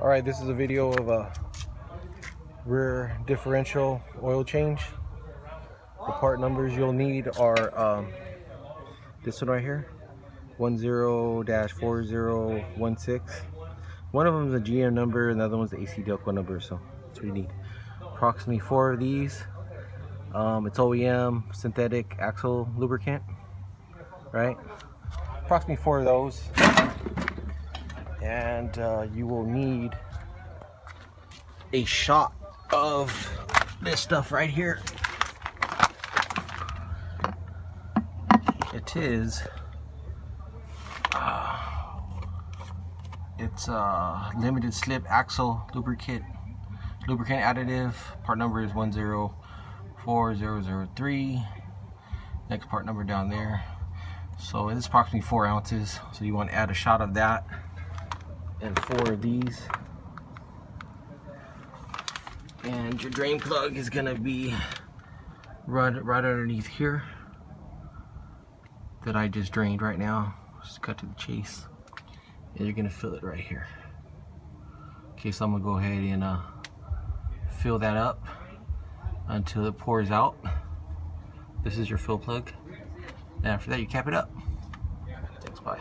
Alright, this is a video of a rear differential oil change. The part numbers you'll need are this one right here, 10-4016. One of them is a GM number and the other one's the AC Delco number, so that's what you need. Approximately 4 of these. It's OEM synthetic axle lubricant, right? Approximately 4 of those. And you will need a shot of this stuff right here. It is it's a limited slip axle lubricant additive. Part number is 104003. Next part number down there. So it's approximately 4 ounces. So you want to add a shot of that and 4 of these. And your drain plug is gonna be right underneath here that I just drained right now. Just cut to the chase. And you're gonna fill it right here. Okay, so I'm gonna go ahead and fill that up until it pours out. This is your fill plug. And after that, you cap it up. Thanks, bye.